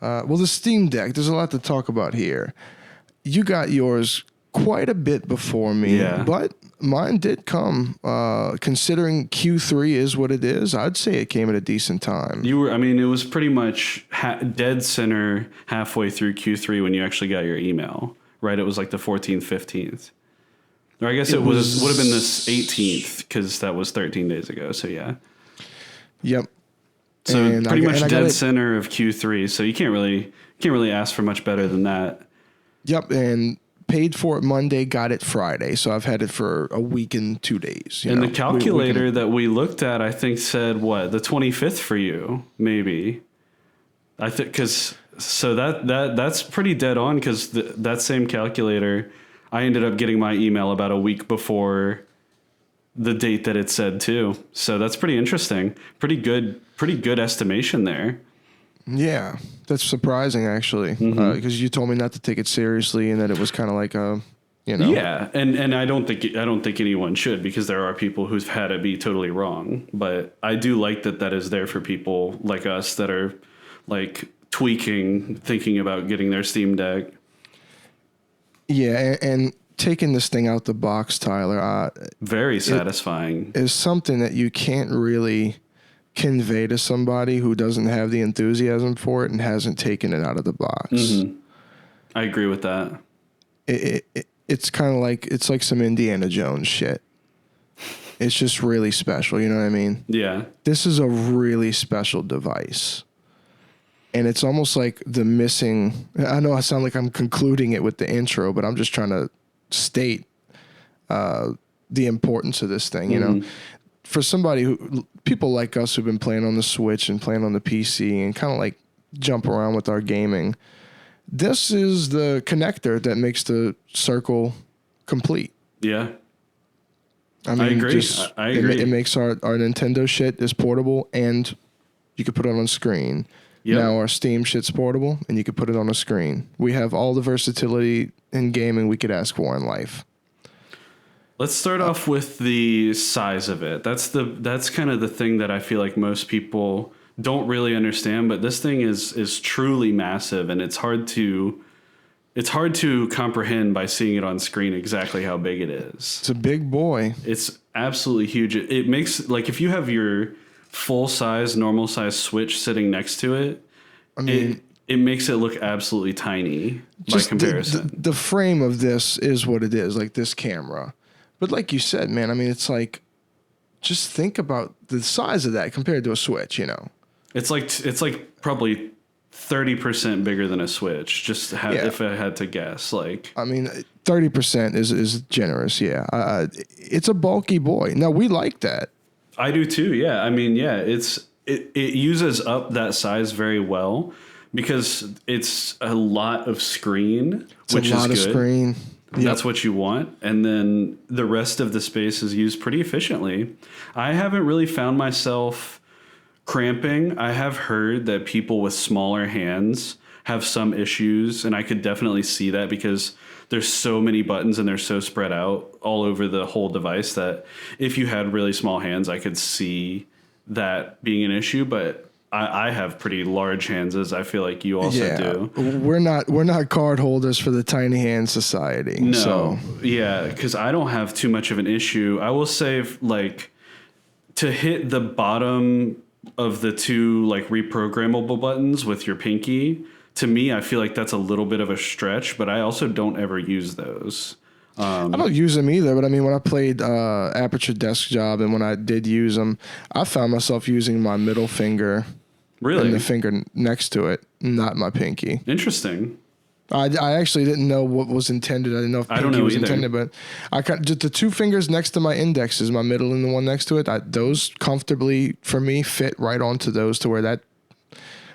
Well, the Steam Deck, there's a lot to talk about here. You got yours quite a bit before me, but mine did come, considering Q3 is what it is, I'd say it came at a decent time. It was pretty much dead center halfway through Q3 when you actually got your email, right? It was like the 14th, 15th. Or I guess it would have been this 18th because that was 13 days ago. So yeah. Yep. So and pretty much dead center of Q3. So you can't really ask for much better than that. Yep. And paid for it Monday, got it Friday. So I've had it for a week and 2 days. And the calculator that we looked at, I think said what, the 25th for you, maybe. I think so that's pretty dead on because that same calculator, I ended up getting my email about a week before the date that it said too. So that's pretty interesting. Pretty good estimation there. Yeah, that's surprising actually, because you told me not to take it seriously and that it was kind of like a, Yeah, and I don't think anyone should because there are people who've had it be totally wrong. But I do like that is there for people like us that are like thinking about getting their Steam Deck. Yeah, and taking this thing out the box, Tyler, very satisfying. Is something that you can't really convey to somebody who doesn't have the enthusiasm for it and hasn't taken it out of the box. Mm-hmm. I agree with that. It's kind of like, it's like some Indiana Jones shit. It's just really special. You know what I mean? Yeah. This is a really special device. And it's almost like the missing, I know I sound like I'm concluding it with the intro, but I'm just trying to state the importance of this thing, you know? For somebody people like us who've been playing on the Switch and playing on the PC and kind of like jump around with our gaming, this is the connector that makes the circle complete. Yeah. I mean, I agree. I agree. It makes our Nintendo shit is portable and you could put it on screen. Yep. Now our Steam shit's portable and you could put it on a screen. We have all the versatility in gaming we could ask for in life. Let's start off with the size of it. That's kind of the thing that I feel like most people don't really understand, but this thing is truly massive and it's hard to comprehend by seeing it on screen exactly how big it is. It's a big boy. It's absolutely huge. It makes, like, if you have your full size, normal size Switch sitting next to it, I mean, it makes it look absolutely tiny by comparison. The frame of this is what it is, like this camera. But like you said, man, I mean, it's like, just think about the size of that compared to a Switch, you know? It's like probably 30% bigger than a Switch, if I had to guess. Like, I mean, 30% is generous, yeah. It's a bulky boy. Now, we like that. I do too, yeah. I mean, yeah, it uses up that size very well because it's a lot of screen, which is good. It's a lot of screen. Yep. That's what you want. And then the rest of the space is used pretty efficiently. I haven't really found myself cramping. I have heard that people with smaller hands have some issues, and I could definitely see that because there's so many buttons and they're so spread out all over the whole device that if you had really small hands, I could see that being an issue. But I have pretty large hands, as I feel like you also do. We're not card holders for the tiny hand society. No, so. Yeah, because I don't have too much of an issue. I will say, like, to hit the bottom of the two like reprogrammable buttons with your pinky, to me, I feel like that's a little bit of a stretch. But I also don't ever use those. I don't use them either, but I mean, when I played Aperture Desk Job and when I did use them, I found myself using my middle finger. Really? And the finger next to it, not my pinky. Interesting. I actually didn't know what was intended. I didn't know if pinky was intended, but just the two fingers next to my indexes, my middle and the one next to it, those comfortably for me fit right onto those to where that.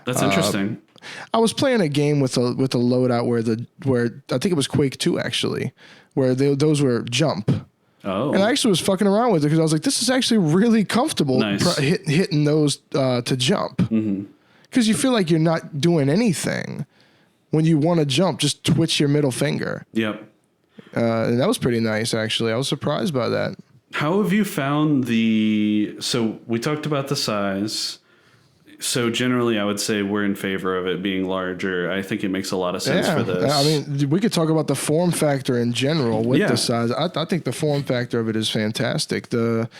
That's interesting. I was playing a game with a loadout where I think it was Quake 2 actually, where those were jump. Oh. And I actually was fucking around with it because I was like, this is actually really comfortable hitting those to jump. Because you feel like you're not doing anything. When you want to jump, just twitch your middle finger. Yep. And that was pretty nice, actually. I was surprised by that. How have you found so we talked about the size. So generally, I would say we're in favor of it being larger. I think it makes a lot of sense for this. I mean, we could talk about the form factor in general with the size. I think the form factor of it is fantastic. The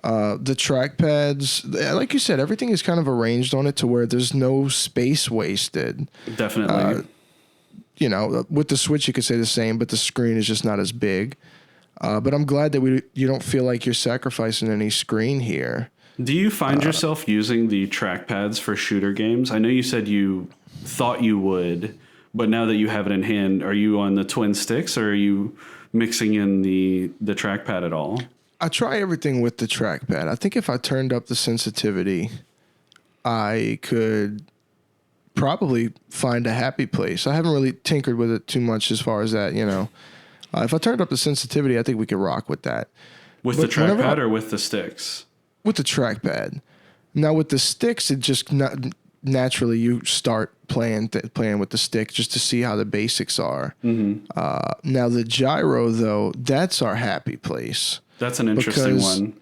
trackpads, like you said, everything is kind of arranged on it to where there's no space wasted. Definitely. With the Switch, you could say the same, but the screen is just not as big. But I'm glad that you don't feel like you're sacrificing any screen here. Do you find yourself using the trackpads for shooter games? I know you said you thought you would, but now that you have it in hand, are you on the twin sticks or are you mixing in the trackpad at all? I try everything with the trackpad. I think if I turned up the sensitivity, I could probably find a happy place. I haven't really tinkered with it too much as far as that, If I turned up the sensitivity, I think we could rock with that. With the trackpad or with the sticks? With the trackpad. Now with the sticks, it just naturally you start playing with the stick just to see how the basics are. Mm-hmm. Now the gyro, though, that's our happy place. That's an interesting one.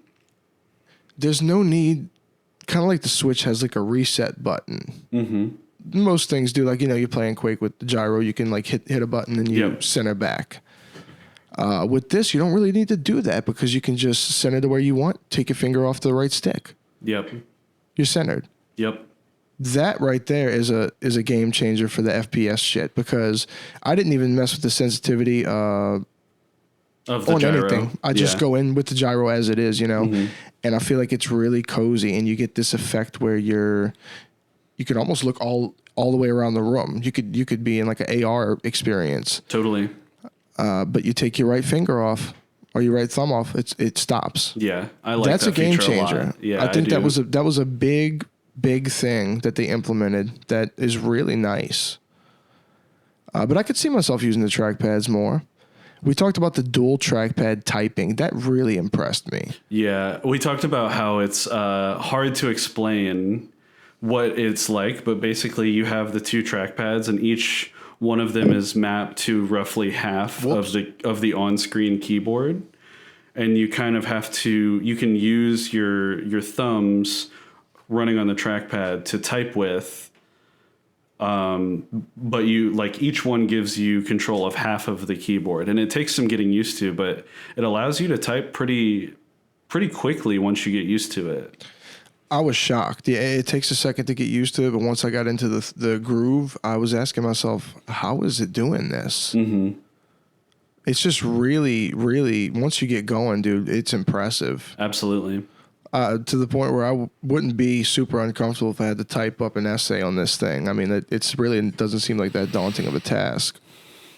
There's no need, kind of like the Switch has like a reset button. Mm-hmm. Most things do, like, you're playing Quake with the gyro, you can like hit a button and you center back. With this, you don't really need to do that because you can just center to where you want, take your finger off the right stick. Yep. You're centered. Yep. That right there is a game changer for the FPS shit because I didn't even mess with the sensitivity of the gyro. Anything. I just go in with the gyro as it is, mm-hmm. And I feel like it's really cozy and you get this effect where you could almost look all the way around the room. You could be in like an AR experience. Totally. But you take your right finger off or your right thumb off, it stops. Yeah, I like that's that a game feature changer. A lot. Yeah, I think that was a big thing that they implemented that is really nice. But I could see myself using the trackpads more. We talked about the dual trackpad typing. That really impressed me. Yeah, we talked about how it's hard to explain what it's like, but basically you have the two trackpads and each one of them is mapped to roughly half of the on-screen keyboard, and you kind of have to. You can use your thumbs running on the trackpad to type with, but each one gives you control of half of the keyboard, and it takes some getting used to, but it allows you to type pretty quickly once you get used to it. I was shocked. Yeah, it takes a second to get used to it, but once I got into the groove, I was asking myself, how is it doing this? Mm-hmm. It's just really, really, once you get going, dude, it's impressive. Absolutely. To the point where I wouldn't be super uncomfortable if I had to type up an essay on this thing. I mean, it doesn't seem like that daunting of a task.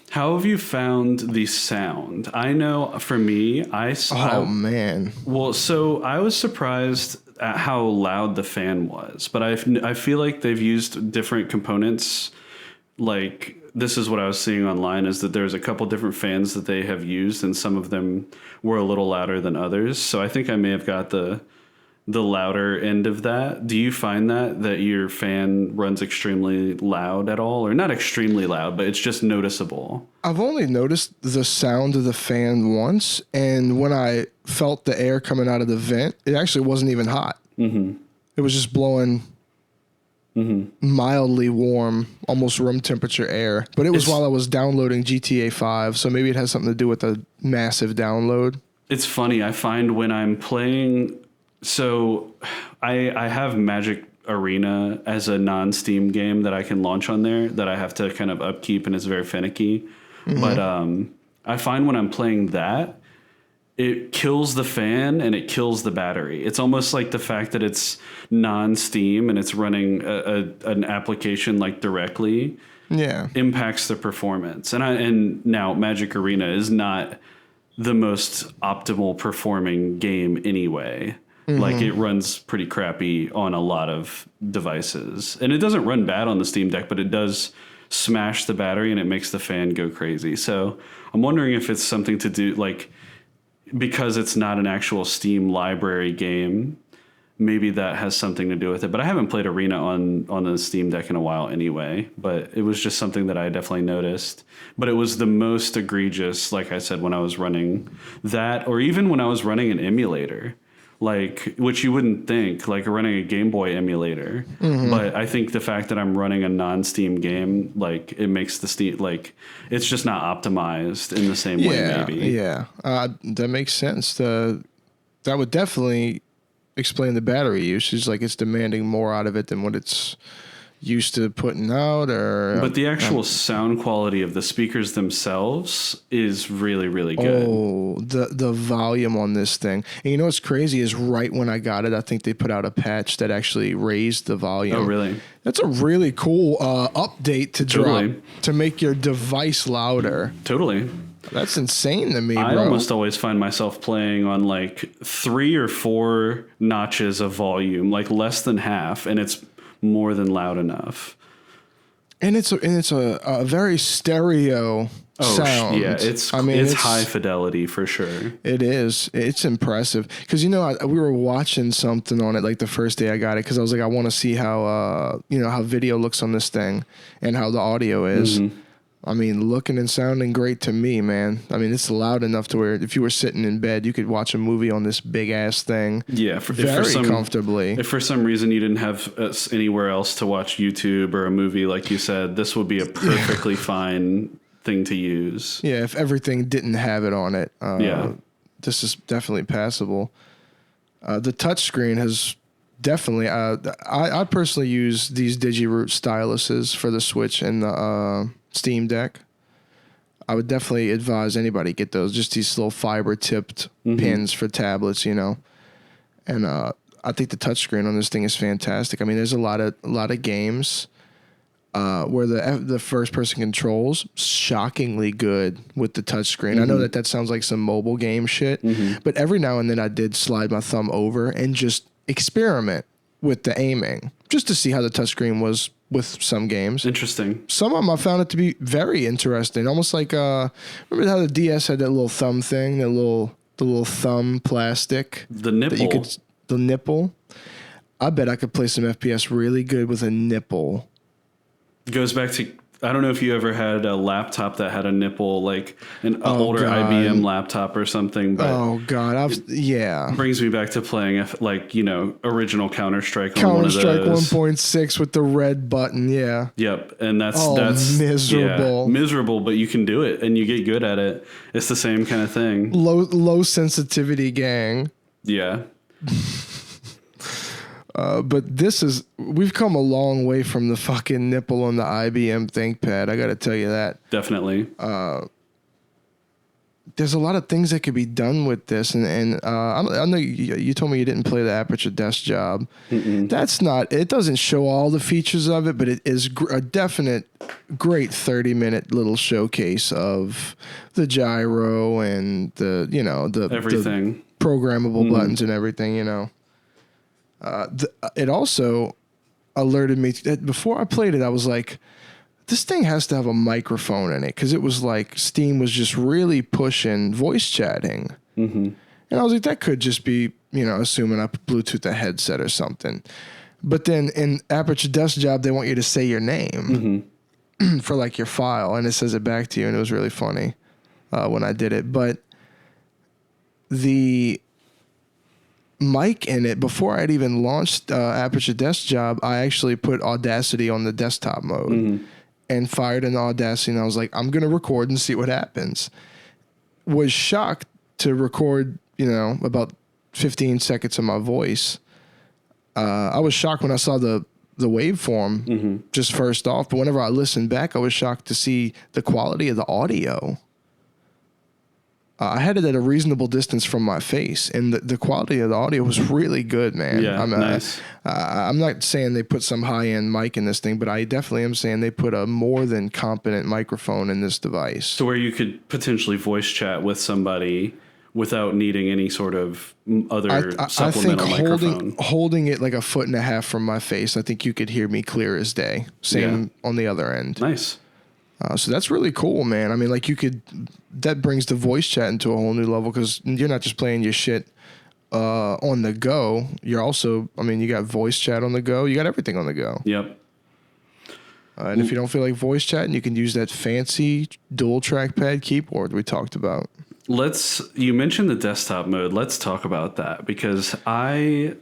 How have you found the sound? I know for me, man. Well, so I was surprised at how loud the fan was, but I feel like they've used different components. Like, this is what I was seeing online, is that there's a couple different fans that they have used, and some of them were a little louder than others. So I think I may have got the louder end of that. Do you find that your fan runs extremely loud at all? Or not extremely loud, but it's just noticeable? I've only noticed the sound of the fan once, and when I felt the air coming out of the vent, it actually wasn't even hot. Mm-hmm. It was just blowing mildly warm, almost room temperature air. But it was while I was downloading GTA 5, so maybe it has something to do with the massive download. It's funny. I find when I'm playing... So I have Magic Arena as a non-Steam game that I can launch on there that I have to kind of upkeep, and it's very finicky. Mm-hmm. But I find when I'm playing that, it kills the fan and it kills the battery. It's almost like the fact that it's non-Steam and it's running an application like directly impacts the performance. And now Magic Arena is not the most optimal performing game anyway. Mm-hmm. Like, it runs pretty crappy on a lot of devices. And it doesn't run bad on the Steam Deck, but it does smash the battery and it makes the fan go crazy. So I'm wondering if it's something to do, like, because it's not an actual Steam library game, maybe that has something to do with it. But I haven't played Arena on the Steam Deck in a while anyway. But it was just something that I definitely noticed. But it was the most egregious, like I said, when I was running that, or even when I was running an emulator. like, which you wouldn't think, like running a Game Boy emulator. But I think the fact that I'm running a non-Steam game, like, it makes the Steam, like, it's just not optimized in the same way, maybe. Yeah, that makes sense. That would definitely explain the battery usage. Like, it's demanding more out of it than what it's used to putting out. But the actual sound quality of the speakers themselves is really, really good. Oh, the volume on this thing. And you know what's crazy is right when I got it, I think they put out a patch that actually raised the volume. Oh, really? That's a really cool update to drop to make your device louder. Totally. That's insane to me, bro. I almost always find myself playing on like 3 or 4 notches of volume, like less than half, and it's more than loud enough. And it's a very stereo sound. Yeah, it's high fidelity for sure. It is. It's impressive because we were watching something on it like the first day I got it because I was like, I want to see how how video looks on this thing and how the audio is. I mean, looking and sounding great to me, man. I mean, it's loud enough to where if you were sitting in bed, you could watch a movie on this big ass thing. Yeah, very comfortably. If for some reason you didn't have anywhere else to watch YouTube or a movie, like you said, this would be a perfectly fine thing to use. Yeah, if everything didn't have it on it, this is definitely passable. The touchscreen has definitely. I personally use these DigiRoot styluses for the Switch and the Steam Deck. I would definitely advise anybody get those. Just these little fiber tipped pins for tablets, And I think the touchscreen on this thing is fantastic. I mean, there's a lot of games where the first person controls shockingly good with the touchscreen. I know that sounds like some mobile game shit, but every now and then I did slide my thumb over and just experiment with the aiming just to see how the touchscreen was with some games. Interesting. Some of them I found it to be very interesting. Almost like remember how the DS had that little thumb thing, the little thumb plastic, the nipple. The nipple. I bet I could play some FPS really good with a nipple. Goes back to, I don't know if you ever had a laptop that had a nipple, like an older IBM laptop or something. But oh God, brings me back to playing original Counter-Strike. Counter-Strike 1.6 with the red button. Yeah. Yep, and that's miserable. Yeah, miserable, but you can do it and you get good at it. It's the same kind of thing. Low sensitivity gang. Yeah. But we've come a long way from the fucking nipple on the IBM ThinkPad. I got to tell you that. Definitely. There's a lot of things that could be done with this. And I know you told me you didn't play the Aperture Desk Job. It doesn't show all the features of it, but it is a definite great 30-minute little showcase of the gyro and the everything. The programmable buttons and everything, It also alerted me that before I played it, I was like, this thing has to have a microphone in it because it was like Steam was just really pushing voice chatting. And I was like, that could just be, assuming I Bluetooth a headset or something. But then in Aperture Desk Job, they want you to say your name for like your file, and it says it back to you, and it was really funny when I did it. But the mic in it, before I'd even launched Aperture Desk Job, I actually put Audacity on the desktop mode and fired in Audacity, and I was like, I'm going to record and see what happens. Was shocked to record, about 15 seconds of my voice. I was shocked when I saw the waveform just first off, but whenever I listened back, I was shocked to see the quality of the audio. I had it at a reasonable distance from my face, and the quality of the audio was really good, man. Yeah, nice. I'm not saying they put some high-end mic in this thing, but I definitely am saying they put a more than competent microphone in this device. So where you could potentially voice chat with somebody without needing any sort of other supplemental microphone. Holding it like a foot and a half from my face, I think you could hear me clear as day. Same on the other end. Nice. So that's really cool, man. I mean, like that brings the voice chat into a whole new level because you're not just playing your shit on the go. You're also, you got voice chat on the go. You got everything on the go. Yep. And if you don't feel like voice chatting, you can use that fancy dual trackpad keyboard we talked about. You mentioned the desktop mode. Let's talk about that because I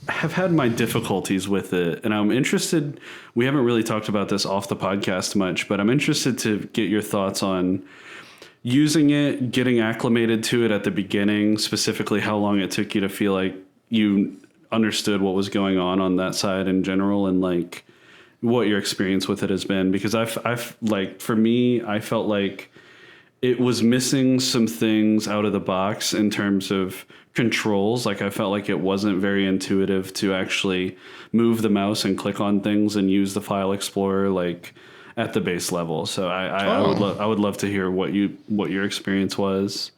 have had my difficulties with it, and I'm interested. We haven't really talked about this off the podcast much, but I'm interested to get your thoughts on using it, getting acclimated to it at the beginning, specifically how long it took you to feel like you understood what was going on that side in general, and like what your experience with it has been. Because I've like, for me, I felt like it was missing some things out of the box in terms of controls. Like I felt like it wasn't very intuitive to actually move the mouse and click on things and use the file explorer like at the base level. So I would love to hear what your experience was.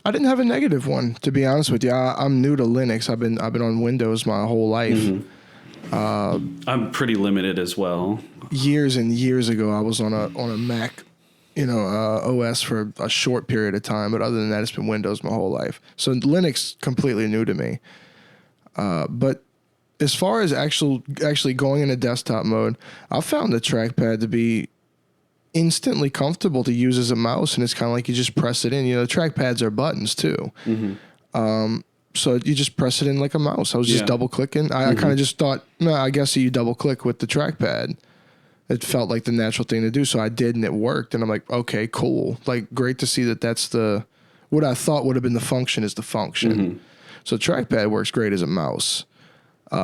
I didn't have a negative one, to be honest with you. I'm new to Linux. I've been on Windows my whole life. Mm-hmm. I'm pretty limited as well. Years and years ago, I was on a Mac, OS for a short period of time. But other than that, it's been Windows my whole life. So Linux completely new to me. But as far as actually going into desktop mode, I found the trackpad to be instantly comfortable to use as a mouse, and it's kind of like you just press it in. The trackpads are buttons too. Mm-hmm. So you just press it in like a mouse. I was just double clicking. I kind of just thought, no, I guess you double click with the trackpad. It felt like the natural thing to do, so I did, and it worked. And I'm like, okay, cool. Like, great to see that that's what I thought would have been the function is the function. Mm-hmm. So trackpad works great as a mouse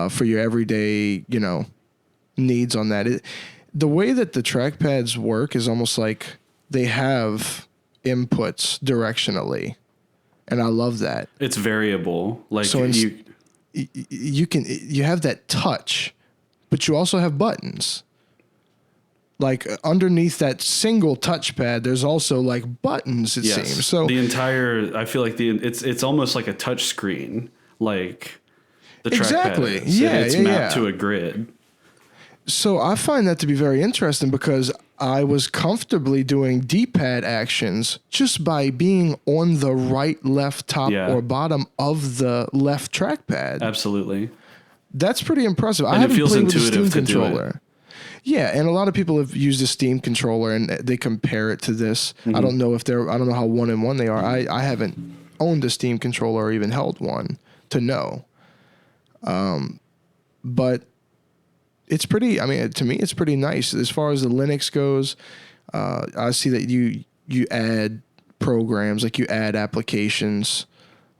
for your everyday, needs on that. The way that the trackpads work is almost like they have inputs directionally, and I love that. It's variable. Like so you have that touch, but you also have buttons. Like underneath that single touchpad, there's also like buttons. It seems so. I feel like it's almost like a touch screen, like the exactly. trackpad is. It's mapped to a grid. So I find that to be very interesting because I was comfortably doing D-pad actions just by being on the right, left, top, or bottom of the left trackpad. Absolutely. That's pretty impressive. And I haven't played with a Steam controller. Yeah, and a lot of people have used a Steam controller and they compare it to this. Mm-hmm. I don't know how 1-in-1 they are. I haven't owned a Steam controller or even held one to know. But it's pretty, to me, it's pretty nice. As far as the Linux goes, I see that you add programs, like you add applications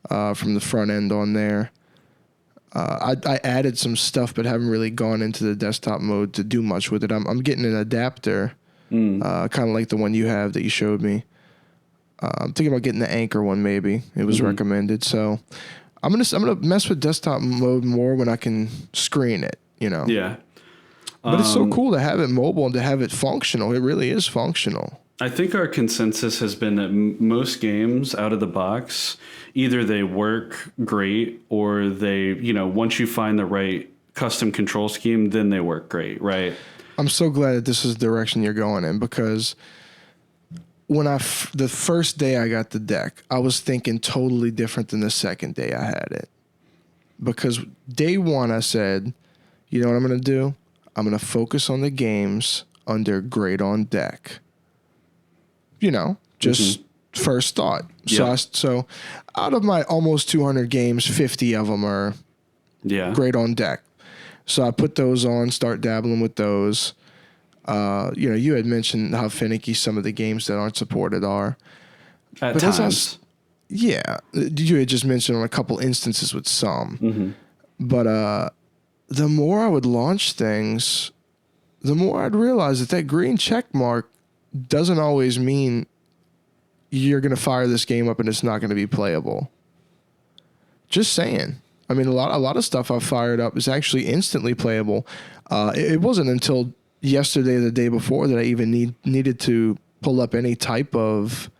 from the front end on there. I added some stuff, but haven't really gone into the desktop mode to do much with it. I'm getting an adapter, kind of like the one you have that you showed me. I'm thinking about getting the Anchor one, maybe. It was recommended. So I'm gonna mess with desktop mode more when I can screen it, Yeah. But it's so cool to have it mobile and to have it functional. It really is functional. I think our consensus has been that most games out of the box, either they work great or they, once you find the right custom control scheme, then they work great, right? I'm so glad that this is the direction you're going in because when the first day I got the deck, I was thinking totally different than the second day I had it. Because day one I said, you know what I'm going to do? I'm going to focus on the games under Great on Deck. Just first thought. Yep. So out of my almost 200 games, 50 of them are Great on Deck. So I put those on, start dabbling with those. You had mentioned how finicky some of the games that aren't supported are. At times. You had just mentioned on a couple instances with some. Mm-hmm. But the more I would launch things, the more I'd realize that green check mark doesn't always mean you're going to fire this game up and it's not going to be playable. Just saying. A lot of stuff I've fired up is actually instantly playable. It wasn't until yesterday or the day before that I even needed to pull up any type of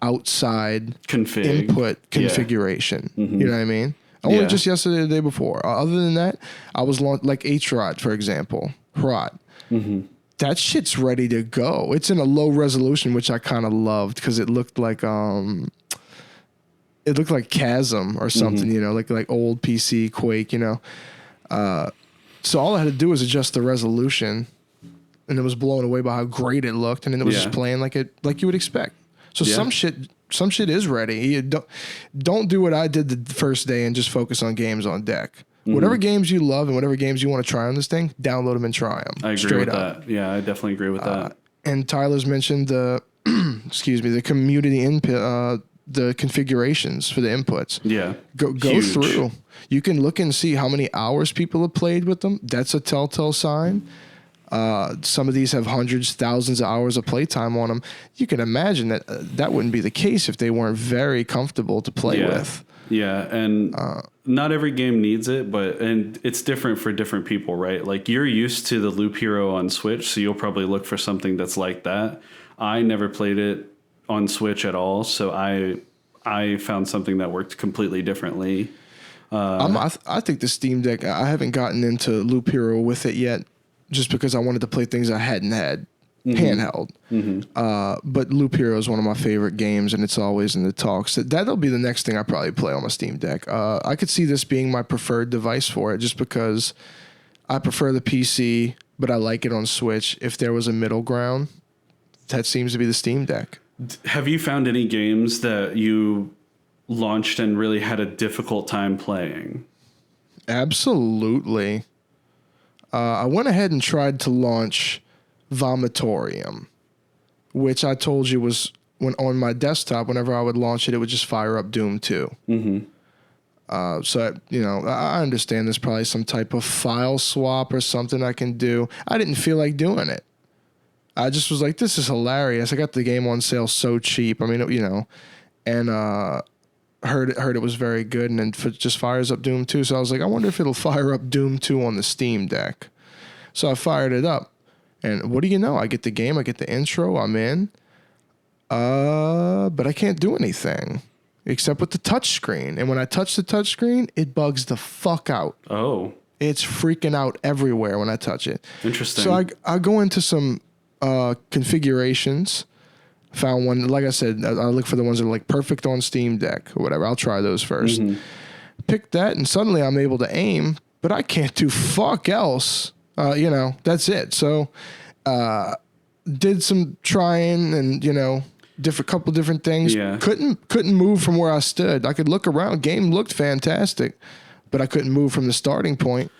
outside input configuration. Yeah. Mm-hmm. You know what I mean? Only just yesterday or the day before. Other than that, I was like HROT, for example. HROT. Mm-hmm. That shit's ready to go. It's in a low resolution, which I kind of loved because it looked like Chasm or something, like old PC Quake, So all I had to do was adjust the resolution, and it was blown away by how great it looked, and then it was just playing like you would expect. So some shit some shit is ready. You don't do what I did the first day and just focus on games on deck. Whatever games you love and whatever games you want to try on this thing, download them and try them. I agree with that. Yeah, I definitely agree with that. And Tyler's mentioned the, the community input, the configurations for the inputs. Yeah. Go through. You can look and see how many hours people have played with them. That's a telltale sign. Some of these have hundreds, thousands of hours of playtime on them. You can imagine that that wouldn't be the case if they weren't very comfortable to play with. Yeah, and not every game needs it, and it's different for different people, right? Like you're used to the Loop Hero on Switch, so you'll probably look for something that's like that. I never played it on Switch at all, so I found something that worked completely differently. I think the Steam Deck, I haven't gotten into Loop Hero with it yet, just because I wanted to play things I hadn't had handheld. But Loop Hero is one of my favorite games, and it's always in the talks. That'll be the next thing I probably play on my Steam Deck. I could see this being my preferred device for it, just because I prefer the PC, but I like it on Switch. If there was a middle ground, that seems to be the Steam Deck. Have you found any games that you launched and really had a difficult time playing? Absolutely. I went ahead and tried to launch Vomitorium, which I told you was when on my desktop, whenever I would launch it, it would just fire up Doom 2. So, I understand there's probably some type of file swap or something I can do. I didn't feel like doing it. I just was like, this is hilarious. I got the game on sale so cheap. I mean, and heard it was very good, and then just fires up Doom 2. So I was like, I wonder if it'll fire up Doom 2 on the Steam Deck. So I fired it up, and what do you know? I get the game, I get the intro, I'm in. But I can't do anything except with the touch screen. And when I touch the touch screen, it bugs the fuck out. Oh. It's freaking out everywhere when I touch it. Interesting. So I go into some configurations. Found one, like I said, I look for the ones that are like perfect on Steam Deck or whatever. I'll try those first. Pick that, and suddenly I'm able to aim, but I can't do fuck else. That's it. So did some trying and, couple different things. Yeah. Couldn't move from where I stood. I could look around. Game looked fantastic, but I couldn't move from the starting point.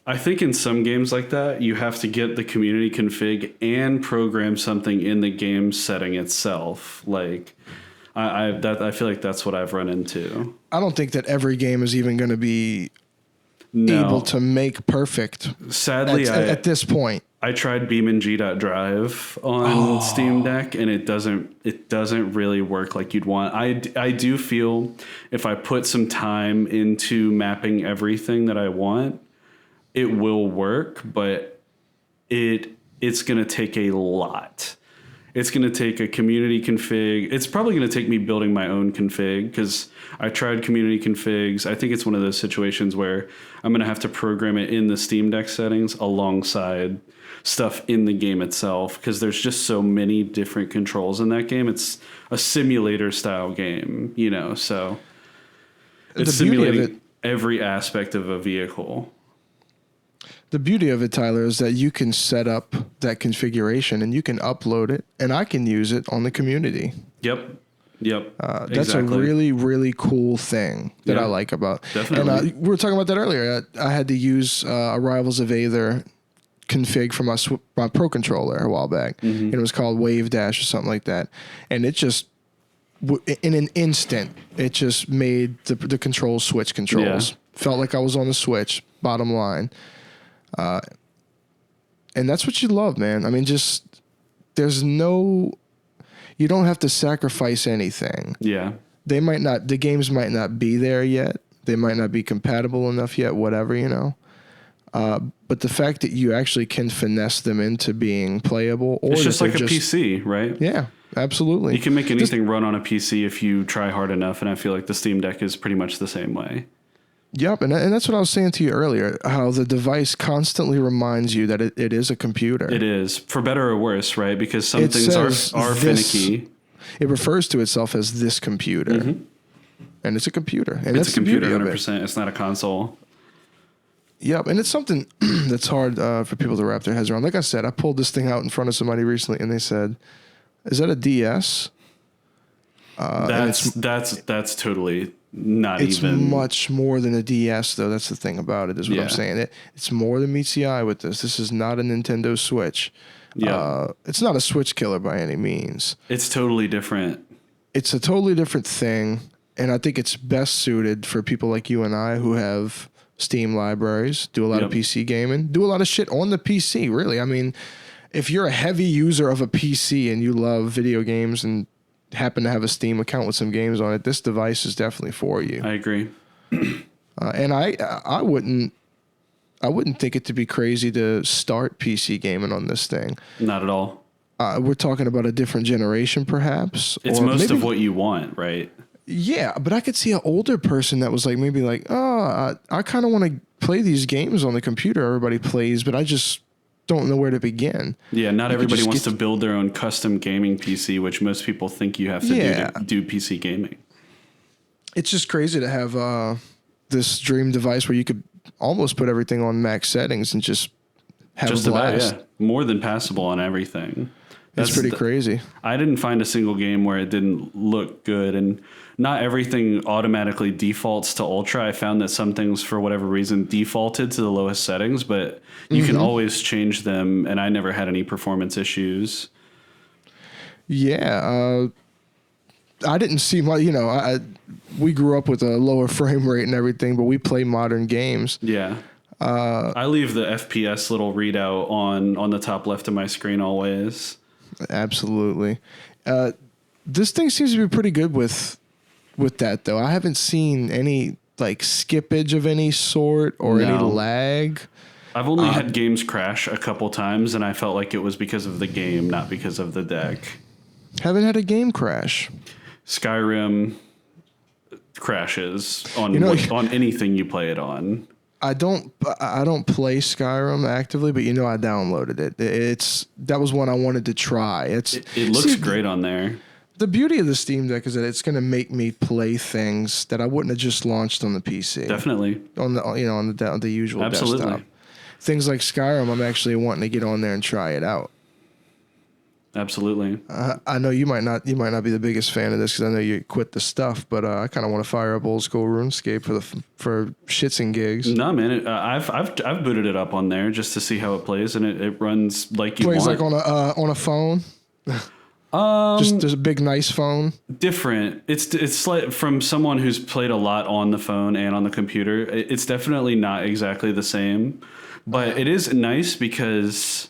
I think in some games like that, you have to get the community config and program something in the game setting itself. Like, I feel like that's what I've run into. I don't think that every game is even going to be able to make perfect. Sadly, at this point, I tried BeamNG.drive on Steam Deck, and it doesn't really work like you'd want. I do feel if I put some time into mapping everything that I want, it will work, but it's going to take a lot. It's going to take a community config. It's probably going to take me building my own config, because I tried community configs. I think it's one of those situations where I'm going to have to program it in the Steam Deck settings alongside stuff in the game itself, because there's just so many different controls in that game. It's a simulator style game, so it's simulating every aspect of a vehicle. The beauty of it, Tyler, is that you can set up that configuration and you can upload it, and I can use it on the community. Yep. That's a really, really cool thing that I like about. Definitely. And we were talking about that earlier. I had to use a Rivals of Aether config for my Pro controller a while back. And it was called Wave Dash or something like that. And it just, in an instant, it just made the controls switch controls. Yeah. Felt like I was on the Switch, bottom line. And that's what you love, man. I mean, you don't have to sacrifice anything. Yeah. The games might not be there yet. They might not be compatible enough yet, whatever, but the fact that you actually can finesse them into being playable, or it's just like a PC, right? Yeah, absolutely. You can make anything run on a PC if you try hard enough. And I feel like the Steam Deck is pretty much the same way. Yep, and that's what I was saying to you earlier, how the device constantly reminds you that it is a computer. It is, for better or worse, right? Because some things are finicky. It refers to itself as this computer. And it's a computer. And it's a computer, 100%. It's not a console. Yep, and it's something that's hard for people to wrap their heads around. Like I said, I pulled this thing out in front of somebody recently, and they said, "Is that a DS?" That's totally not it's even. It's much more than a DS, though. That's the thing about it, is what I'm saying. It's more than meets the eye with this. This is not a Nintendo Switch. Yeah. It's not a Switch killer by any means. It's totally different. It's a totally different thing, and I think it's best suited for people like you and I who have Steam libraries, do a lot of PC gaming, do a lot of shit on the PC, really. I mean, if you're a heavy user of a PC and you love video games and happen to have a Steam account with some games on it, this device is definitely for you. I agree. And I wouldn't think it to be crazy to start PC gaming on this thing. Not at all. We're talking about a different generation, perhaps. It's most of what you want, right? Yeah, but I could see an older person that was like, maybe like, I kind of want to play these games on the computer everybody plays, but I just don't know where to begin. Yeah, not everybody wants to build their own custom gaming PC, which most people think you have to do PC gaming. It's just crazy to have this dream device where you could almost put everything on max settings and just have a blast. More than passable on everything. That's pretty crazy. I didn't find a single game where it didn't look good, and not everything automatically defaults to ultra. I found that some things, for whatever reason, defaulted to the lowest settings, but you can always change them, and I never had any performance issues. Yeah, I didn't see my, we grew up with a lower frame rate and everything, but we play modern games. Yeah. I leave the FPS little readout on the top left of my screen always. Absolutely. This thing seems to be pretty good with that, though. I haven't seen any like skippage of any sort or any lag. I've only had games crash a couple times, and I felt like it was because of the game, not because of the deck. Haven't had a game crash. Skyrim crashes on on anything you play it on. I don't play Skyrim actively, but I downloaded it. That was one I wanted to try. It looks great on there. The beauty of the Steam Deck is that it's going to make me play things that I wouldn't have just launched on the PC. Definitely. On the usual desktop. Things like Skyrim, I'm actually wanting to get on there and try it out. Absolutely. I know you might not be the biggest fan of this because I know you quit the stuff, but I kind of want to fire up old school RuneScape for shits and gigs. No, man, I've booted it up on there just to see how it plays, and it runs like you plays want. Plays like on a phone. Just a big nice phone. Different. It's like, from someone who's played a lot on the phone and on the computer. It's definitely not exactly the same, but it is nice because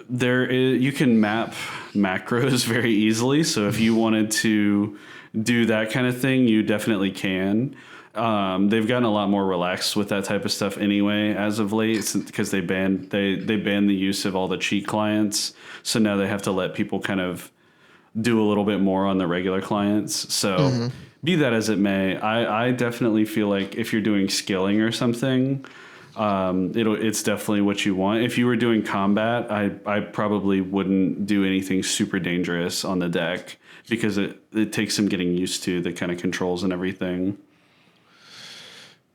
you can map macros very easily. So if you wanted to do that kind of thing, you definitely can. They've gotten a lot more relaxed with that type of stuff anyway as of late, because they banned the use of all the cheat clients. So now they have to let people kind of do a little bit more on the regular clients. So be that as it may, I definitely feel like if you're doing skilling or something, it's definitely what you want. If you were doing combat, I probably wouldn't do anything super dangerous on the deck, because it takes some getting used to the kind of controls and everything.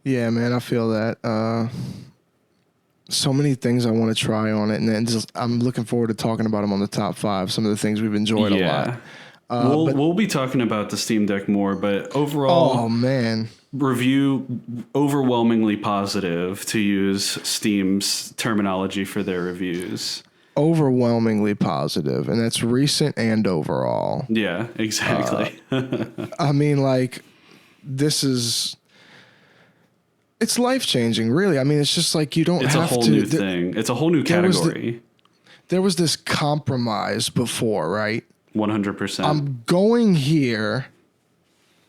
Yeah, man, I feel that. So many things I want to try on it, and then I'm looking forward to talking about them on the top 5. Some of the things we've enjoyed a lot. We'll be talking about the Steam Deck more, but overall, oh man, review overwhelmingly positive, to use Steam's terminology for their reviews. Overwhelmingly positive, and that's recent and overall. Yeah, exactly. I mean, like, it's life-changing, really. I mean, it's just like you don't have to... It's a whole new thing. It's a whole new category. There was this compromise before, right? 100%. I'm going here,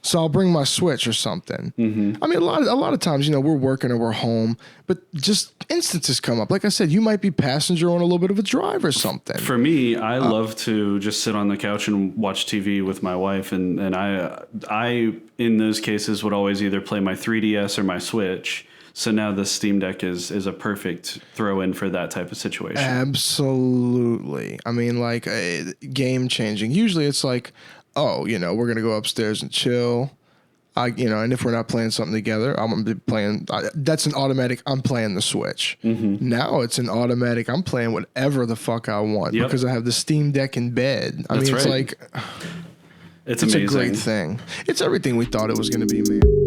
so I'll bring my Switch or something. Mm-hmm. I mean, a lot of times, we're working or we're home, but just instances come up. Like I said, you might be passenger on a little bit of a drive or something. For me, I love to just sit on the couch and watch TV with my wife, and I in those cases would always either play my 3DS or my Switch. So now the Steam Deck is a perfect throw-in for that type of situation. Absolutely. I mean, like, game-changing. Usually it's like, oh, we're going to go upstairs and chill. And if we're not playing something together, I'm going to be playing. That's an automatic, I'm playing the Switch. Mm-hmm. Now it's an automatic, I'm playing whatever the fuck I want because I have the Steam Deck in bed. I mean, it's like, It's amazing. a great thing. It's everything we thought it was going to be, man.